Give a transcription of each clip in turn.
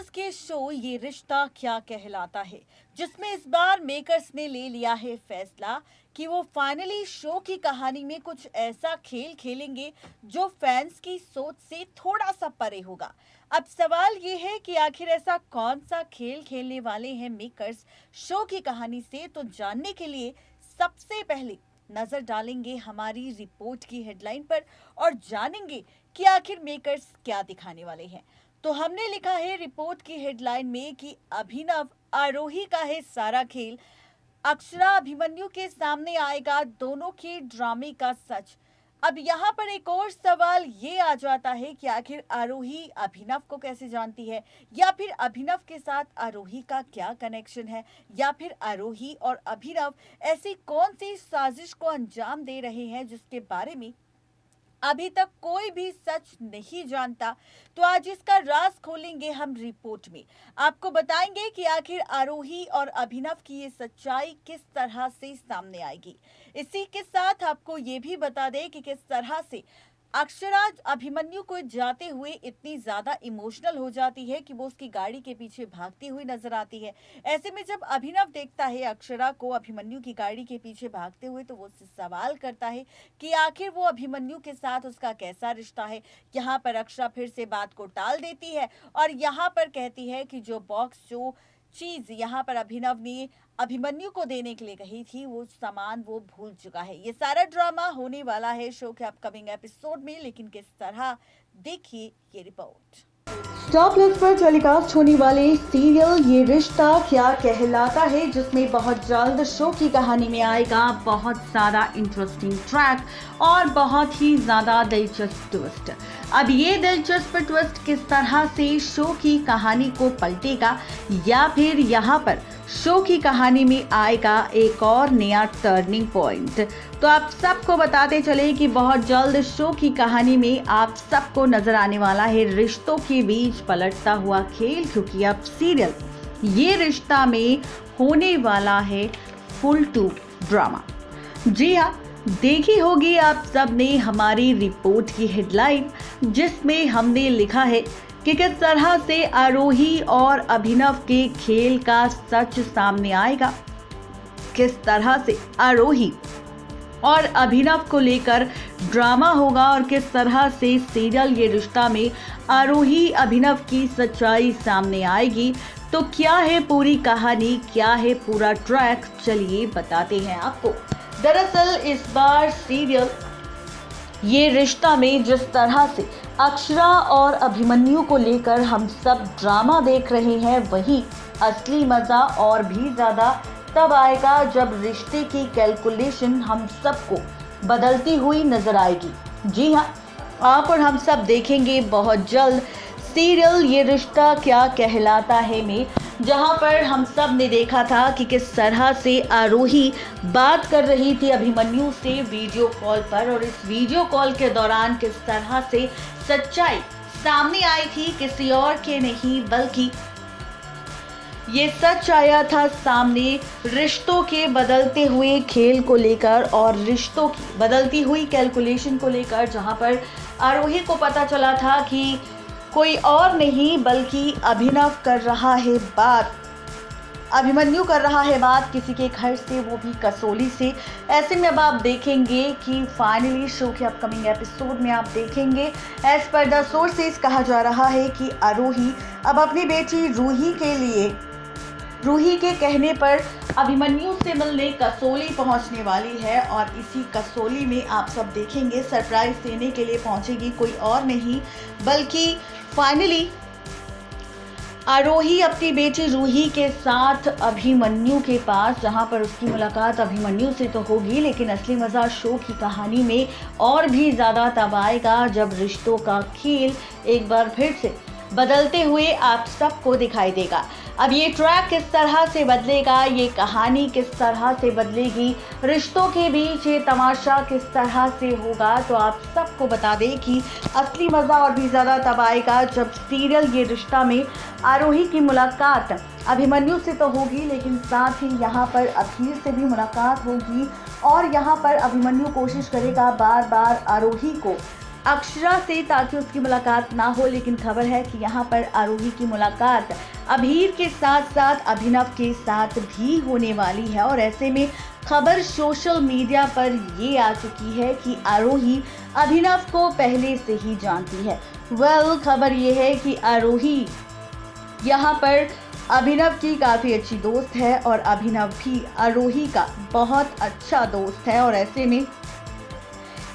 Serials के show ये रिश्ता क्या कहलाता है, जिसमें इस बार मेकर्स ने ले लिया है फैसला कि वो फाइनली शो की कहानी में कुछ ऐसा खेल खेलेंगे जो फैंस की सोच से थोड़ा सा परे होगा। अब सवाल ये है कि आखिर ऐसा कौन सा खेल खेलने वाले हैं मेकर्स शो की कहानी से। तो जानने के लिए सबसे पहले नजर डालेंगे हमारी रिपोर्ट की हेडलाइन पर और जानेंगे कि आखिर मेकर्स क्या दिखाने वाले हैं। तो हमने लिखा है रिपोर्ट की हेडलाइन में कि अभिनव आरोही का है सारा खेल, अक्षरा अभिमन्यु के सामने आएगा दोनों के ड्रामे का सच। अब यहाँ पर एक और सवाल ये आ जाता है कि आखिर आरोही अभिनव को कैसे जानती है, या फिर अभिनव के साथ आरोही का क्या कनेक्शन है, या फिर आरोही और अभिनव ऐसी कौन सी साजिश को अंजाम दे रहे हैं जिसके बारे में अभी तक कोई भी सच नहीं जानता। तो आज इसका राज खोलेंगे हम रिपोर्ट में। आपको बताएंगे कि आखिर आरोही और अभिनव की ये सच्चाई किस तरह से सामने आएगी। इसी के साथ आपको ये भी बता दें कि किस तरह से अक्षरा अभिमन्यु को जाते हुए इतनी ज्यादा इमोशनल हो जाती है कि वो उसकी गाड़ी के पीछे भागती हुई नजर आती है। ऐसे में जब अभिनव देखता है अक्षरा को अभिमन्यु की गाड़ी के पीछे भागते हुए, तो वो उससे सवाल करता है कि आखिर वो अभिमन्यु के साथ उसका कैसा रिश्ता है। यहाँ पर अक्षरा फिर से बात को टाल देती है और यहाँ पर कहती है कि जो चीज यहाँ पर अभिनव ने अभिमन्यु को देने के लिए कही थी, वो सामान वो भूल चुका है। ये सारा ड्रामा होने वाला है शो के अपकमिंग एपिसोड में, लेकिन किस तरह, देखिए ये रिपोर्ट। स्टार प्लस पर टेलीकास्ट होने वाले सीरियल ये रिश्ता क्या कहलाता है, जिसमें बहुत जल्द शो की कहानी में आएगा बहुत सारा इंटरेस्टिंग ट्रैक और बहुत ही ज्यादा दिलचस्प ट्विस्ट। अब ये दिलचस्प ट्विस्ट किस तरह से शो की कहानी को पलटेगा, या फिर यहाँ पर शो की कहानी में आएगा एक और नया टर्निंग पॉइंट। तो आप सबको बताते चले कि बहुत जल्द शो की कहानी में आप सबको नजर आने वाला है रिश्तों के बीच पलटता हुआ खेल, क्योंकि अब सीरियल ये रिश्ता में होने वाला है फुल टू ड्रामा। जी हाँ, देखी होगी आप सब ने हमारी रिपोर्ट की हेडलाइन, जिसमें हमने लिखा है कि किस तरह से आरोही और अभिनव के खेल का सच सामने आएगा, किस तरह से आरोही और अभिनव को लेकर ड्रामा होगा और किस तरह से सीरियल ये रिश्ता में आरोही अभिनव की सच्चाई सामने आएगी। तो क्या है पूरी कहानी, क्या है पूरा ट्रैक, चलिए बताते हैं आपको। दरअसल इस बार सीरियल ये रिश्ता में जिस तरह से अक्षरा और अभिमन्यु को लेकर हम सब ड्रामा देख रहे हैं, वही असली मजा और भी ज्यादा तब आएगा जब रिश्ते की कैलकुलेशन हम सबको बदलती हुई नजर आएगी। जी हाँ, आप और हम सब देखेंगे बहुत जल्द सीरियल ये रिश्ता क्या कहलाता है में, जहां पर हम सब ने देखा था कि किस तरह से आरोही बात कर रही थी अभिमन्यु से वीडियो कॉल पर, और इस वीडियो कॉल के दौरान किस तरह से सच्चाई सामने आई थी, किसी और के नहीं बल्कि ये सच आया था सामने रिश्तों के बदलते हुए खेल को लेकर और रिश्तों की बदलती हुई कैलकुलेशन को लेकर, जहां पर आरोही को पता चला था कि कोई और नहीं बल्कि अभिनव कर रहा है बात, अभिमन्यु कर रहा है बात किसी के घर से, वो भी कसौली से। ऐसे में अब आप देखेंगे कि फाइनली शो के अपकमिंग एपिसोड में आप देखेंगे एज पर द सोर्सेज कहा जा रहा है कि आरोही अब अपनी बेटी रूही के कहने पर अभिमन्यु से मिलने कसौली पहुंचने वाली है, और इसी कसौली में आप सब देखेंगे सरप्राइज देने के लिए पहुंचेगी कोई और नहीं बल्कि फाइनली आरोही अपनी बेटी रूही के साथ अभिमन्यु के पास, जहां पर उसकी मुलाकात अभिमन्यु से तो होगी, लेकिन असली मजा शो की कहानी में और भी ज्यादा तब आएगा जब रिश्तों का खेल एक बार फिर से बदलते हुए आप सबको दिखाई देगा। अब ये ट्रैक किस तरह से बदलेगा, ये कहानी किस तरह से बदलेगी, रिश्तों के बीच ये तमाशा किस तरह से होगा, तो आप सबको बता दें कि असली मज़ा और भी ज़्यादा तब आएगा जब सीरियल ये रिश्ता में आरोही की मुलाकात अभिमन्यु से तो होगी, लेकिन साथ ही यहाँ पर अभीर से भी मुलाकात होगी, और यहाँ पर अभिमन्यु कोशिश करेगा बार बार आरोही को अक्षरा से ताकि उसकी मुलाकात ना हो, लेकिन खबर है कि यहाँ पर आरोही की मुलाकात अभीर के साथ साथ अभिनव के साथ भी होने वाली है। और ऐसे में खबर सोशल मीडिया पर ये आ चुकी है कि आरोही अभिनव को पहले से ही जानती है। खबर ये है कि आरोही यहाँ पर अभिनव की काफ़ी अच्छी दोस्त है और अभिनव भी आरोही का बहुत अच्छा दोस्त है। और ऐसे में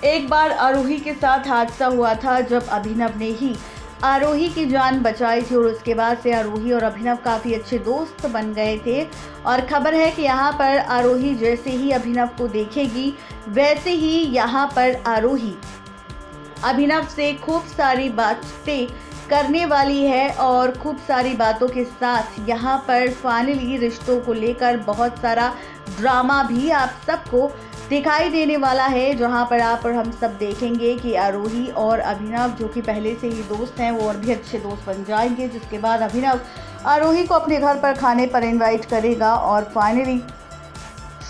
एक बार आरोही के साथ हादसा हुआ था जब अभिनव ने ही आरोही की जान बचाई थी और उसके बाद से आरोही और अभिनव काफ़ी अच्छे दोस्त बन गए थे। और खबर है कि यहाँ पर आरोही जैसे ही अभिनव को देखेगी वैसे ही यहाँ पर आरोही अभिनव से खूब सारी बातें करने वाली है और खूब सारी बातों के साथ यहाँ पर फाइनली रिश्तों को लेकर बहुत सारा ड्रामा भी आप सबको दिखाई देने वाला है, जहाँ पर आप और हम सब देखेंगे कि आरोही और अभिनव जो कि पहले से ही दोस्त हैं वो और भी अच्छे दोस्त बन जाएंगे, जिसके बाद अभिनव आरोही को अपने घर पर खाने पर इनवाइट करेगा और फाइनली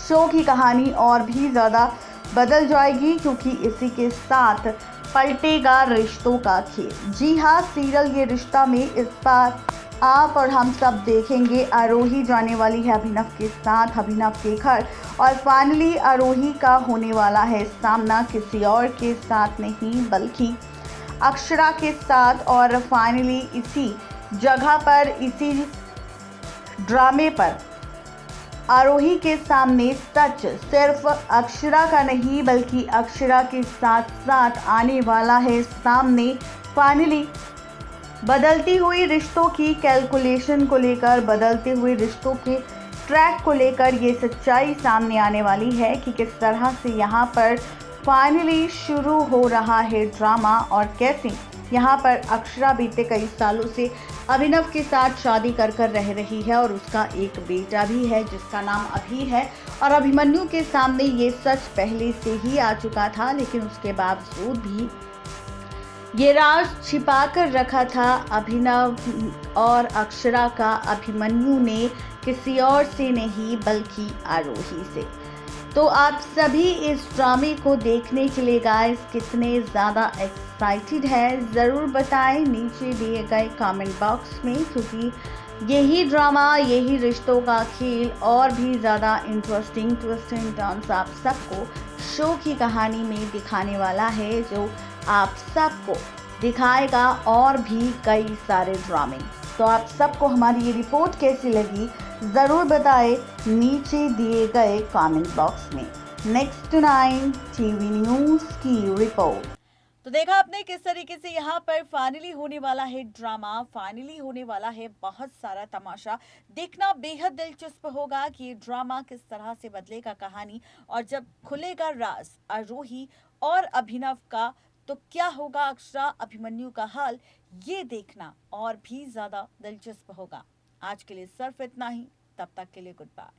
शो की कहानी और भी ज़्यादा बदल जाएगी, क्योंकि इसी के साथ पलटेगा रिश्तों का खेल। जी हाँ, सीरियल ये रिश्ता में इस बार आप और हम सब देखेंगे आरोही जाने वाली है अभिनव के साथ अभिनव के घर और फाइनली आरोही का होने वाला है सामना किसी और के साथ नहीं बल्कि अक्षरा के साथ। और फाइनली इसी जगह पर इसी ड्रामे पर आरोही के सामने सच सिर्फ अक्षरा का नहीं बल्कि अक्षरा के साथ साथ आने वाला है सामने। फाइनली बदलती हुई रिश्तों की कैलकुलेशन को लेकर, बदलते हुए रिश्तों के ट्रैक को लेकर ये सच्चाई सामने आने वाली है कि किस तरह से यहाँ पर फाइनली शुरू हो रहा है ड्रामा और कैसे यहाँ पर अक्षरा बीते कई सालों से अभिनव के साथ शादी कर रह रही है और उसका एक बेटा भी है जिसका नाम अभी है। और अभिमन्यु के सामने ये सच पहले से ही आ चुका था, लेकिन उसके बावजूद भी ये राज छिपा कर रखा था अभिनव और अक्षरा का अभिमन्यु ने किसी और से नहीं बल्कि आरोही से। तो आप सभी इस ड्रामे को देखने के लिए गाइस कितने ज़्यादा एक्साइटेड है ज़रूर बताएं नीचे दिए गए कमेंट बॉक्स में, क्योंकि यही ड्रामा, यही रिश्तों का खेल और भी ज़्यादा इंटरेस्टिंग ट्विस्ट एंड टर्न्स आप सबको शो की कहानी में दिखाने वाला है, जो आप सबको दिखाएगा और भी कई सारे ड्रामे। तो आप सबको हमारी ये रिपोर्ट कैसी लगी ज़रूर बताएं नीचे दिए गए कमेंट बॉक्स में। नेक्स्ट 9 टीवी न्यूज़ की रिपोर्ट। तो देखा आपने किस तरीके से यहाँ पर फाइनली होने वाला है ड्रामा, फाइनली होने वाला है बहुत सारा तमाशा। देखना बेहद दिलचस्प होगा कि ये ड्रामा किस तरह से बदलेगा कहानी और जब खुलेगा राज आरोही और अभिनव का तो क्या होगा अक्षरा अभिमन्यु का हाल, ये देखना और भी ज्यादा दिलचस्प होगा। आज के लिए सिर्फ इतना ही, तब तक के लिए गुड बाय।